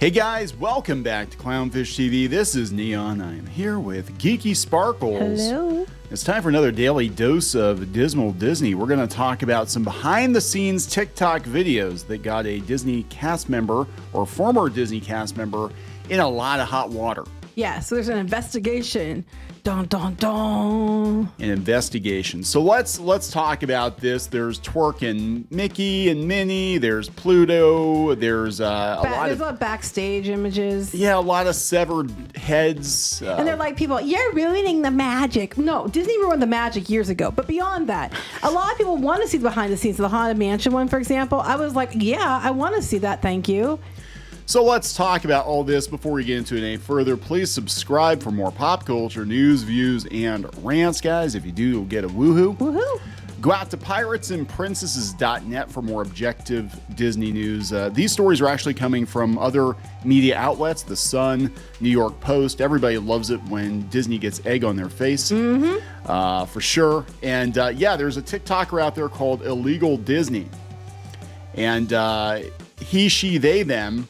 Hey guys, welcome back to Clownfish TV. This is Neon. I am here with Geeky Sparkles. Hello. It's time for another daily dose of Dismal Disney. We're going to talk about some behind-the-scenes TikTok videos that got a Disney cast member or former Disney cast member in a lot of hot water. Yeah, so there's an investigation. Dun, dun, dun. An investigation. So let's talk about this. There's twerking Mickey and Minnie. There's Pluto. There's a lot of backstage images. Yeah, a lot of severed heads. And they're like, people, you're ruining the magic. No, Disney ruined the magic years ago. But beyond that, a lot of people want to see the behind the scenes of the Haunted Mansion one, for example. I was like, yeah, I want to see that. Thank you. So let's talk about all this before we get into it any further. Please subscribe for more pop culture news, views, and rants, guys. If you do, you'll get a woohoo. Woohoo. Go out to piratesandprincesses.net for more objective Disney news. These stories are actually coming from other media outlets, The Sun, New York Post. Everybody loves it when Disney gets egg on their face, for sure. And yeah, there's a TikToker out there called Illegal Disney. And he, she, they, them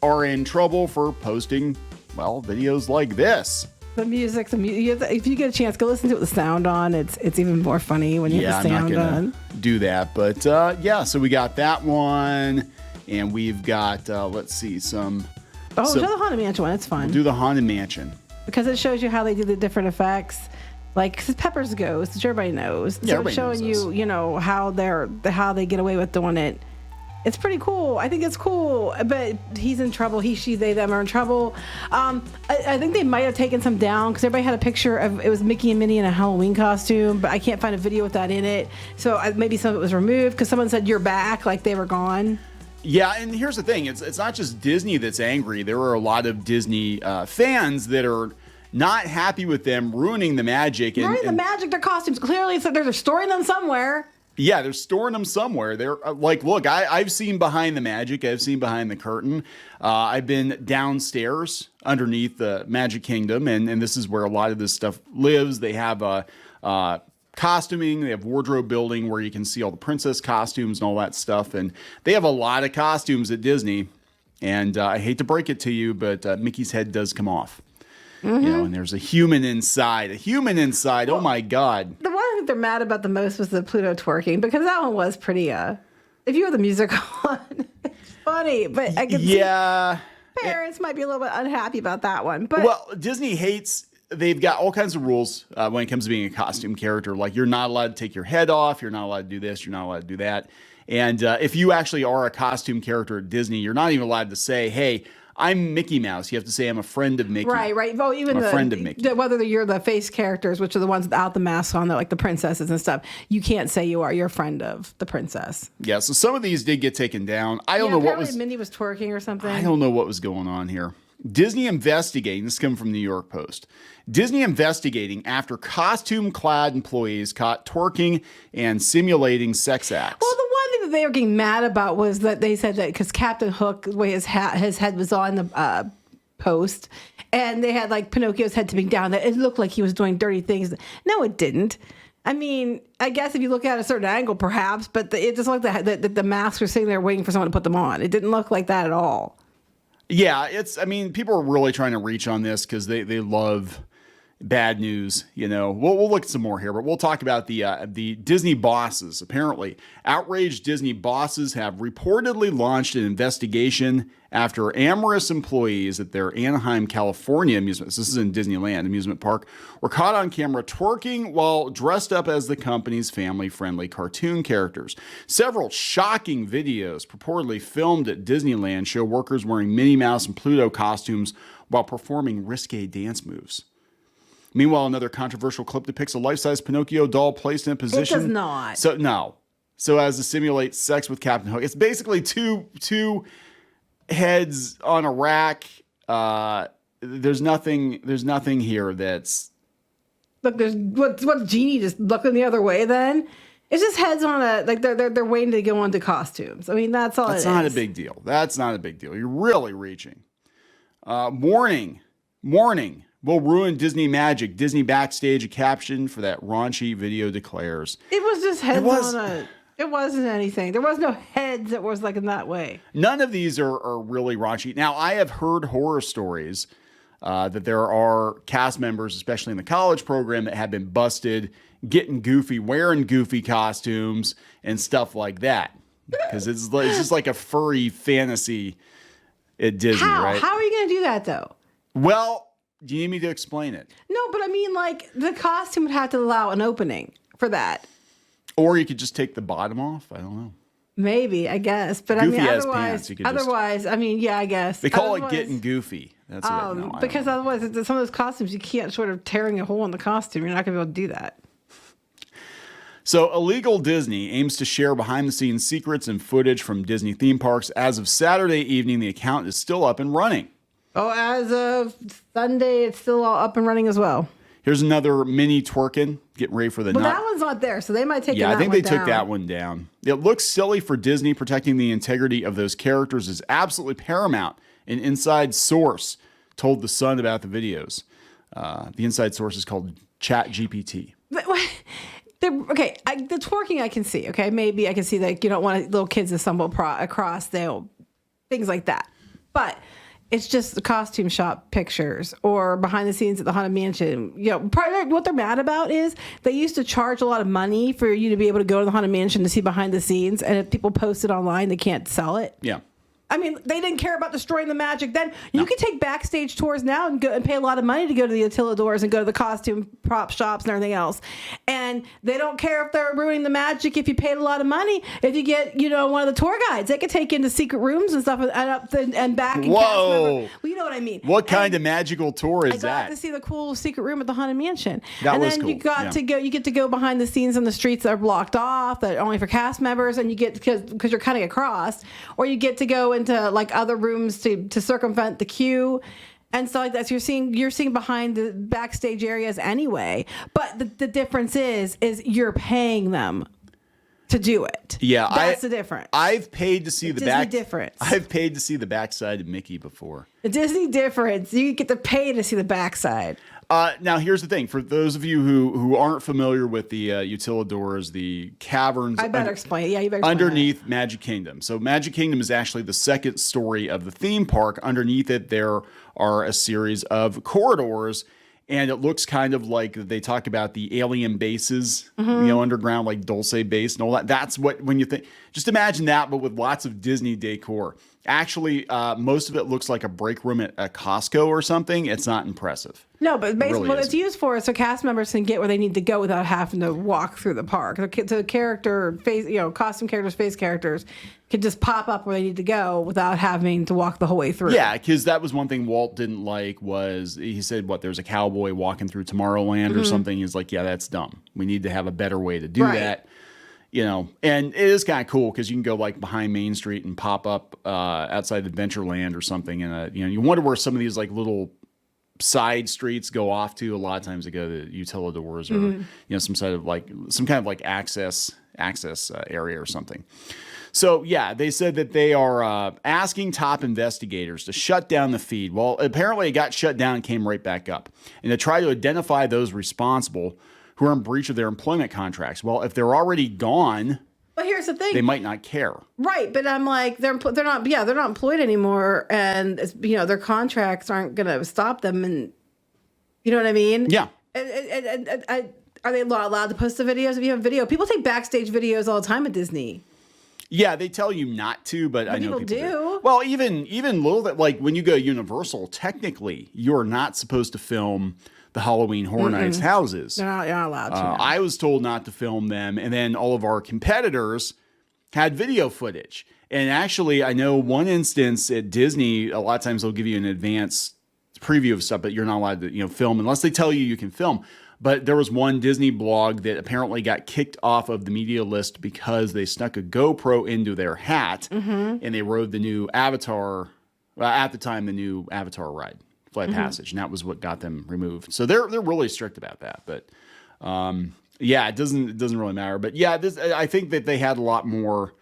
are in trouble for posting, well, videos like this. The music, if you get a chance, go listen to it with the sound on. It's even more funny when you have the sound on. I'm not gonna do that, but yeah, so we got that one, and we've got, let's see, some... show the Haunted Mansion one, it's fun. We'll do the Haunted Mansion. Because it shows you how they do the different effects. Like, 'cause Pepper's Ghost, which everybody knows. Yeah, so it's showing you, you know, how they get away with doing it. It's pretty cool. I think it's cool, but he's in trouble. He, she, they, them are in trouble. I think they might have taken some down because everybody had a picture of, it was Mickey and Minnie in a Halloween costume, but I can't find a video with that in it. So maybe some of it was removed because someone said, you're back, like they were gone. Yeah, and here's the thing. It's not just Disney that's angry. There are a lot of Disney fans that are not happy with them ruining the magic. Ruining the magic, their costumes. Clearly, so they're storing them somewhere. Yeah, they're storing them somewhere. They're like, look, I've seen behind the magic. I've seen behind the curtain. I've been downstairs underneath the Magic Kingdom, and this is where a lot of this stuff lives. They have costuming. They have wardrobe building where you can see all the princess costumes and all that stuff. And they have a lot of costumes at Disney. And I hate to break it to you, but Mickey's head does come off. You know, and there's a human inside. A human inside. Oh my God. The one thing they're mad about the most was the Pluto twerking, because that one was pretty. If you have the music on, it's funny. But I can see parents might be a little bit unhappy about that one. But well, Disney hates. They've got all kinds of rules when it comes to being a costume character. Like, you're not allowed to take your head off. You're not allowed to do this. You're not allowed to do that. And if you actually are a costume character at Disney, you're not even allowed to say, hey, I'm Mickey Mouse. You have to say I'm a friend of Mickey. Right. Well, even I'm a friend of Mickey. Whether you're the face characters, which are the ones without the mask on, like the princesses and stuff, you can't say you're a friend of the princess. Yeah. So some of these did get taken down. I don't know what was. Minnie was twerking or something. I don't know what was going on here. Disney investigating. This comes from New York Post. Disney investigating after costume-clad employees caught twerking and simulating sex acts. Well, the one thing that they were getting mad about was that they said that because Captain Hook, the way his head was on the post, and they had like Pinocchio's head tipping down, that it looked like he was doing dirty things. No, it didn't. I mean, I guess if you look at a certain angle, perhaps, but it just looked like the masks were sitting there waiting for someone to put them on. It didn't look like that at all. Yeah, I mean, people are really trying to reach on this because they love bad news. You know, we'll look at some more here, but we'll talk about the Disney bosses. Apparently, outraged Disney bosses have reportedly launched an investigation after amorous employees at their Anaheim, California amusement. This is in Disneyland amusement park, were caught on camera twerking while dressed up as the company's family-friendly cartoon characters. Several shocking videos purportedly filmed at Disneyland show workers wearing Minnie Mouse and Pluto costumes while performing risque dance moves. Meanwhile, another controversial clip depicts a life-size Pinocchio doll placed in a position. It does not. So as to simulate sex with Captain Hook. It's basically two heads on a rack. There's nothing here that's. Look, there's what's Genie just looking the other way. Then it's just heads on a like they're waiting to go into costumes. I mean, that's all. That's not a big deal. That's not a big deal. You're really reaching. Warning. Will ruin Disney magic. Disney backstage, a caption for that raunchy video declares. It was just heads on a. It wasn't anything. There was no heads that was like in that way. None of these are really raunchy. Now, I have heard horror stories that there are cast members, especially in the college program, that have been busted getting goofy, wearing goofy costumes and stuff like that. Because it's just like a furry fantasy at Disney, right? How are you going to do that, though? Well, do you need me to explain it? No, but I mean, like, the costume would have to allow an opening for that. Or you could just take the bottom off. I don't know. Maybe, I guess. But Goofy I mean, has pants. otherwise, I mean, yeah, I guess. They call it getting goofy. That's it. No, because otherwise, some of those costumes, you can't sort of tearing a hole in the costume. You're not going to be able to do that. So, Illegal Disney aims to share behind-the-scenes secrets and footage from Disney theme parks. As of Saturday evening, the account is still up and running. Oh, as of Sunday, it's still all up and running as well. Here's another mini twerking. Getting ready for the Well, that one's not there, so they might take Yeah, that I think one they took down. that one down. It looks silly for Disney. Protecting the integrity of those characters is absolutely paramount. An inside source told The Sun about the videos. The inside source is called ChatGPT. Okay, the twerking I can see. Okay, maybe I can see like you don't want little kids to stumble across things like that. But it's just the costume shop pictures or behind the scenes at the Haunted Mansion. You know, what they're mad about is they used to charge a lot of money for you to be able to go to the Haunted Mansion to see behind the scenes, and if people post it online, they can't sell it. Yeah. I mean, they didn't care about destroying the magic then. You can take backstage tours now and go and pay a lot of money to go to the Utilidors and go to the costume prop shops and everything else. And they don't care if they're ruining the magic if you paid a lot of money. If you get, one of the tour guides, they could take you into secret rooms and stuff and up and back. And Whoa. cast member. Well, you know what I mean. What kind of magical tour is that? I got to see the cool secret room at the Haunted Mansion. That and was then cool. you get to go behind the scenes on the streets that are blocked off, that are only for cast members, and you get, because you're cutting across, or you get to go into like other rooms to circumvent the queue and stuff like that. So you're seeing behind the backstage areas anyway. But the difference is you're paying them to do it. Yeah, that's the difference. I've paid to see difference. I've paid to see the backside of Mickey before. The Disney difference. You get to pay to see the backside. Now, here's the thing. For those of you who aren't familiar with the Utilidors, the caverns... I better explain it. Yeah, you better explain underneath Magic Kingdom. So Magic Kingdom is actually the second story of the theme park. Underneath it, there are a series of corridors, and it looks kind of like they talk about the alien bases, underground, like Dulce base and all that. That's what, when you think... Just imagine that, but with lots of Disney decor. Actually, most of it looks like a break room at a Costco or something. It's not impressive. No, but basically what isn't. it's used for is so cast members can get where they need to go without having to walk through the park. The character face, costume characters, face characters can just pop up where they need to go without having to walk the whole way through. Yeah, because that was one thing Walt didn't like was he said, there's a cowboy walking through Tomorrowland or something. He's like, yeah, that's dumb. We need to have a better way to do that. And it is kind of cool because you can go like behind Main Street and pop up outside Adventureland or something. And, you wonder where some of these like little side streets go off to. A lot of times they go to Utilidors or, some kind of like access area or something. So, yeah, they said that they are asking top investigators to shut down the feed. Well, apparently it got shut down and came right back up. And to try to identify those responsible who are in breach of their employment contracts. Well, if they're already gone, but here's the thing, they might not care. Right, but I'm like they're not employed anymore, and their contracts aren't going to stop them, and you know what I mean? Yeah. And are they allowed to post the videos? If you have video, people take backstage videos all the time at Disney. Yeah, they tell you not to, but I know people do. Well, even little bit like when you go Universal, technically you're not supposed to film the Halloween Horror Nights houses. You're not allowed to. I was told not to film them, and then all of our competitors had video footage. And actually, I know one instance at Disney, a lot of times they'll give you an advance preview of stuff, but you're not allowed to film unless they tell you can film. But there was one Disney blog that apparently got kicked off of the media list because they snuck a GoPro into their hat and they rode the new Avatar, at the time, the new Avatar ride. Flight Passage, and that was what got them removed. So they're really strict about that. But yeah, it doesn't really matter. But yeah, I think that they had a lot more.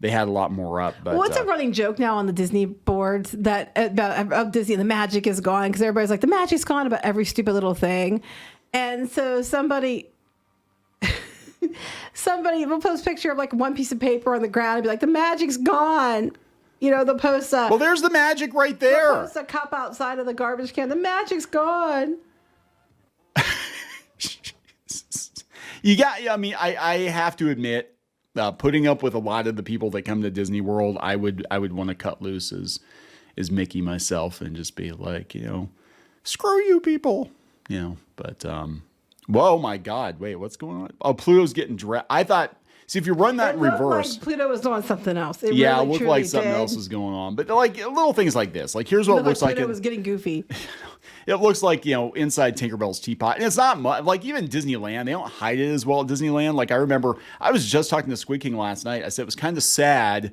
They had a lot more up. But what's a running joke now on the Disney boards that about Disney, the magic is gone because everybody's like the magic's gone about every stupid little thing, and so somebody. somebody will post a picture of like one piece of paper on the ground and be like, the magic's gone. You know, they'll post Well, there's the magic right there. They'll post a cup outside of the garbage can. The magic's gone. I have to admit, putting up with a lot of the people that come to Disney World, I would want to cut loose as Mickey myself and just be like, screw you people, but, whoa, my God, wait, what's going on? Oh, Pluto's getting dressed. I thought, see, if you run that in reverse. Like Pluto was doing something else. It looked like something else was going on. But like little things like this, like here's what it looks like. Pluto was getting goofy. It looks like, inside Tinkerbell's teapot. And it's not much. Like even Disneyland, they don't hide it as well at Disneyland. Like I remember, I was just talking to Squid King last night. I said it was kind of sad.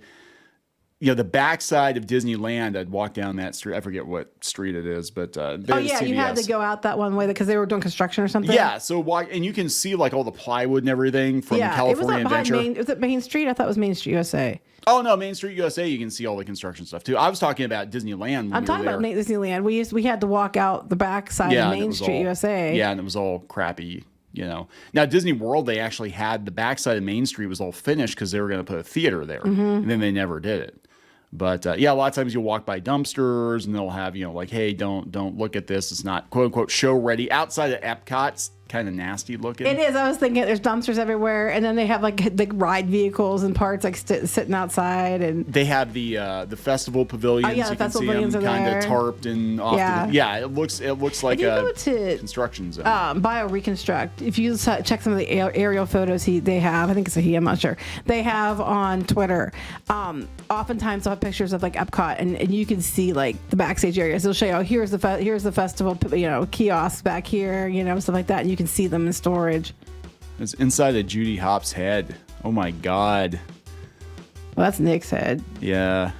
The backside of Disneyland, I'd walk down that street. I forget what street it is, but you had to go out that one way because they were doing construction or something. Yeah, so and you can see like all the plywood and everything from California Adventure. Was it Main Street? I thought it was Main Street USA. Oh no, Main Street USA. You can see all the construction stuff too. I was talking about Disneyland. I'm talking about Disneyland. We had to walk out the backside of Main Street USA. Yeah, and it was all crappy. Now Disney World, they actually had the backside of Main Street was all finished because they were going to put a theater there, and then they never did it. But a lot of times you'll walk by dumpsters and they'll have, like, hey, don't look at this. It's not quote unquote show ready. Outside of Epcot's kind of nasty looking. It is. I was thinking there's dumpsters everywhere, and then they have like the ride vehicles and parts like sitting outside, and they have the festival pavilions. The festival pavilions are kind there. of tarped and off. It looks like a construction zone. Bio Reconstruct. If you check some of the aerial photos they have, I think it's a he. I'm not sure. They have on Twitter. Oftentimes they'll have pictures of like Epcot, and you can see like the backstage areas. They'll show you, here's the festival, kiosks back here, stuff like that, and you can see them in storage. It's inside of Judy Hopps' head. Oh my God. Well, that's Nick's head. Yeah.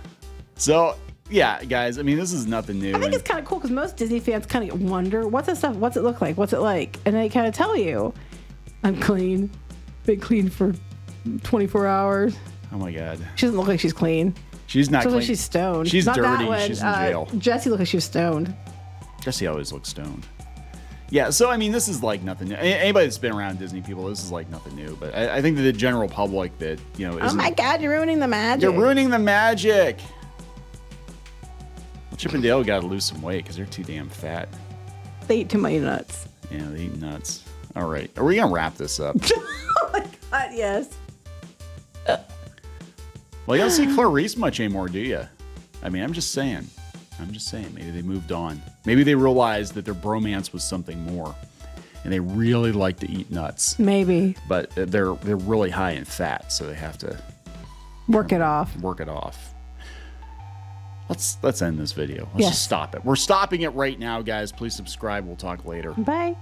So yeah, guys. I mean, this is nothing new. I think it's kind of cool because most Disney fans kind of wonder what's this stuff, what's it look like, what's it like, and they kind of tell you, I'm clean, been clean for 24 hours. Oh my God. She doesn't look like she's clean. She's not clean. Like she's stoned. She's not dirty. That one. She's in jail. Jessie looked like she was stoned. Jessie always looks stoned. Yeah, so I mean, this is like nothing new. Anybody that's been around Disney people, this is like nothing new. But I think that the general public that, oh my God, you're ruining the magic. You're ruining the magic. Well, Chip and Dale got to lose some weight because they're too damn fat. They eat too many nuts. Yeah, they eat nuts. All right. Are we going to wrap this up? Oh my God, yes. Well, you don't see Clarice much anymore, do you? I mean, I'm just saying. Maybe they moved on. Maybe they realized that their bromance was something more, and they really like to eat nuts. Maybe. But they're really high in fat, so they have to work it off. Let's end this video. Let's just stop it. We're stopping it right now, guys. Please subscribe. We'll talk later. Bye.